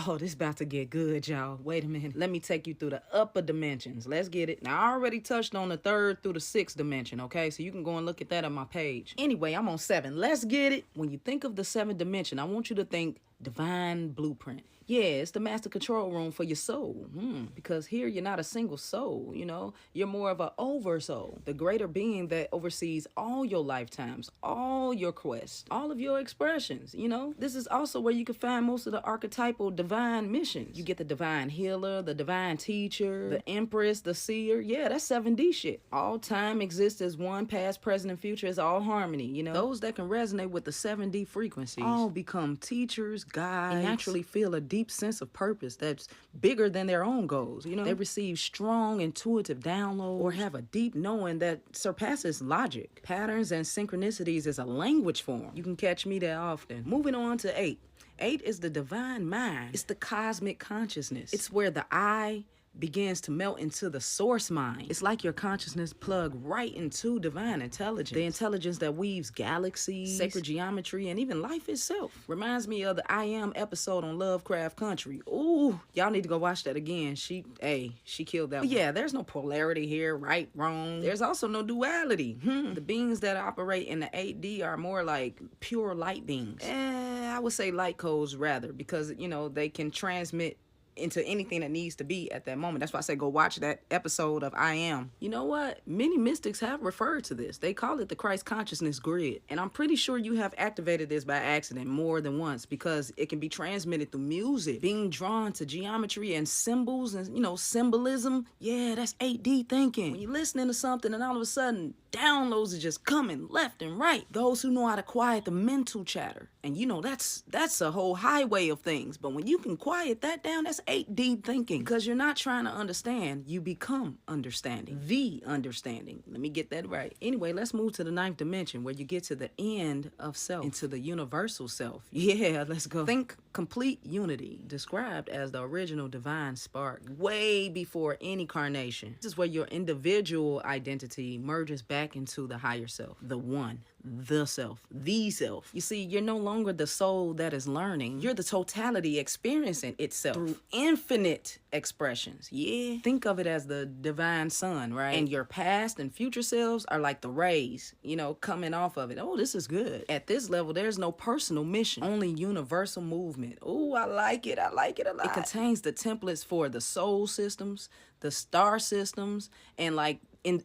Oh, this about to get good, y'all. Wait a minute. Let me take you through the upper dimensions. Let's get it. Now, I already touched on the third through the sixth dimension, okay? So you can go and look at that on my page. Anyway, I'm on 7. Let's get it. When you think of the 7th dimension, I want you to think divine blueprint. Yeah, it's the master control room for your soul. Because here you're not a single soul, you know? You're more of an oversoul, the greater being that oversees all your lifetimes, all your quests, all of your expressions, you know? This is also where you can find most of the archetypal divine missions. You get the divine healer, the divine teacher, the empress, the seer. Yeah, that's 7D shit. All time exists as one, past, present, and future is all harmony, you know? Those that can resonate with the 7D frequencies all become teachers, guides, and naturally feel a deep sense of purpose that's bigger than their own goals, you know? They receive strong intuitive downloads or have a deep knowing that surpasses logic. Patterns and synchronicities is a language form. You can catch me there often. Moving on to 8. 8 is the divine mind. It's the cosmic consciousness. It's where the I begins to melt into the source mind. It's like your consciousness plugged right into divine intelligence. The intelligence that weaves galaxies, sacred geometry, and even life itself. Reminds me of the I Am episode on Lovecraft Country. Ooh, y'all need to go watch that again. She killed that one. Yeah, there's no polarity here, right, wrong. There's also no duality. The beings that operate in the 8D are more like pure light beings. I would say light codes rather, because, you know, they can transmit into anything that needs to be at that moment. That's why I say go watch that episode of I Am. You know what? Many mystics have referred to this. They call it the Christ consciousness grid. And I'm pretty sure you have activated this by accident more than once, because it can be transmitted through music, being drawn to geometry and symbols and, you know, symbolism. Yeah, that's 8D thinking. When you're listening to something and all of a sudden downloads are just coming left and right. Those who know how to quiet the mental chatter. And you know, that's a whole highway of things. But when you can quiet that down, that's 8D thinking. Because you're not trying to understand, you become understanding. The understanding. Let me get that right. Anyway, let's move to the 9th dimension, where you get to the end of self, into the universal self. Yeah, let's go. Think complete unity, described as the original divine spark, way before any incarnation. This is where your individual identity merges back into the higher self, the one, the self, the self. You see, you're no longer the soul that is learning. You're the totality experiencing itself through infinite expressions. Yeah. Think of it as the divine sun, right? And your past and future selves are like the rays, you know, coming off of it. Oh, this is good. At this level, there's no personal mission, only universal movement. Oh, I like it. I like it a lot. It contains the templates for the soul systems, the star systems, and like in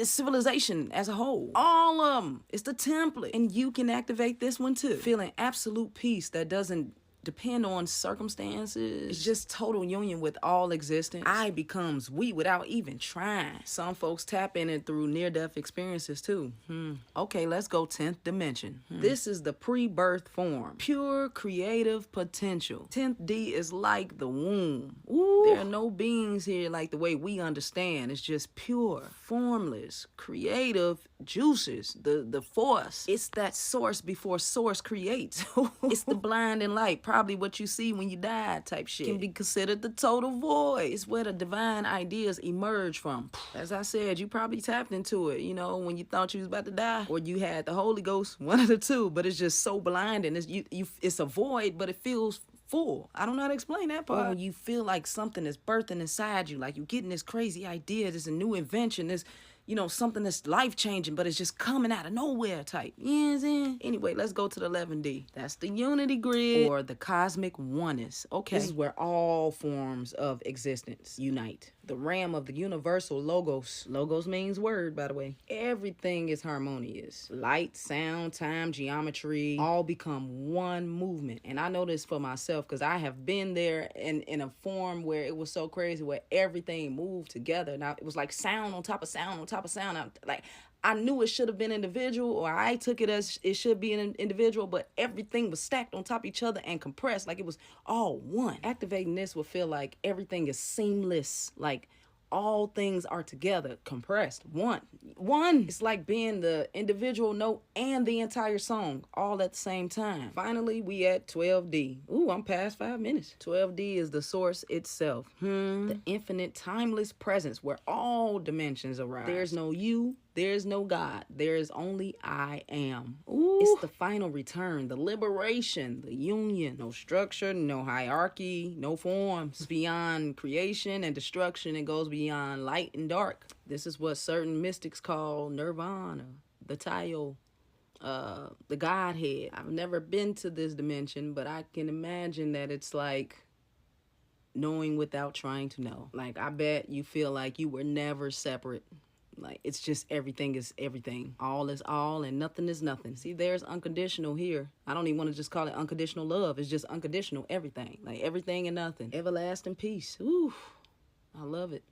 civilization as a whole. All of them. It's the template. And you can activate this one too. Feeling absolute peace that doesn't depend on circumstances. It's just total union with all existence. I becomes we without even trying. Some folks tap in it through near-death experiences too. Okay, let's go 10th dimension. This is the pre-birth form. Pure creative potential. 10th D is like the womb. Ooh. There are no beings here like the way we understand. It's just pure, formless, creative juices. The force. It's that source before source creates. It's the blinding light. Probably what you see when you die type shit. Can be considered the total void. It's where the divine ideas emerge from. As I said, you probably tapped into it, you know, when you thought you was about to die, or you had the Holy Ghost, one of the two, but it's just so blinding. It's a void, but it feels full. I don't know how to explain that part. Or when you feel like something is birthing inside you, like you're getting this crazy idea, this a new invention, this, you know, something that's life-changing, but it's just coming out of nowhere type. You know what I'm saying? Anyway, let's go to the 11D. That's the unity grid, or the cosmic oneness. Okay. This is where all forms of existence unite. The realm of the universal logos. Logos means word, by the way. Everything is harmonious. Light, sound, time, geometry, all become one movement. And I know this for myself, because I have been there in a form where it was so crazy, where everything moved together. Now, it was like sound on top of sound on top of sound. I knew it should have been individual, or I took it as it should be an individual, but everything was stacked on top of each other and compressed like it was all one. Activating this will feel like everything is seamless, like all things are together, compressed, one. It's like being the individual note and the entire song all at the same time. Finally, we at 12D. Ooh, I'm past 5 minutes. 12D is the source itself. The infinite, timeless presence where all dimensions arise. There's no you, There's no God. There is only I am. Ooh. It's the final return, the liberation, the union. No structure, no hierarchy, no forms. It's beyond creation and destruction. It goes beyond light and dark. This is what certain mystics call nirvana, the tayo, the Godhead. I've never been to this dimension, but I can imagine that it's like knowing without trying to know. Like, I bet you feel like you were never separate. Like, it's just everything is everything. All is all and nothing is nothing. See, there's unconditional here. I don't even want to just call it unconditional love. It's just unconditional everything. Like, everything and nothing. Everlasting peace. Ooh, I love it.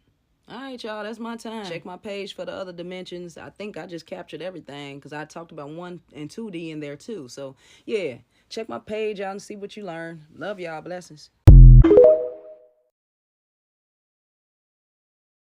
All right, y'all, that's my time. Check my page for the other dimensions. I think I just captured everything because I talked about 1 and 2D in there too. So, yeah, check my page out and see what you learn. Love y'all. Blessings.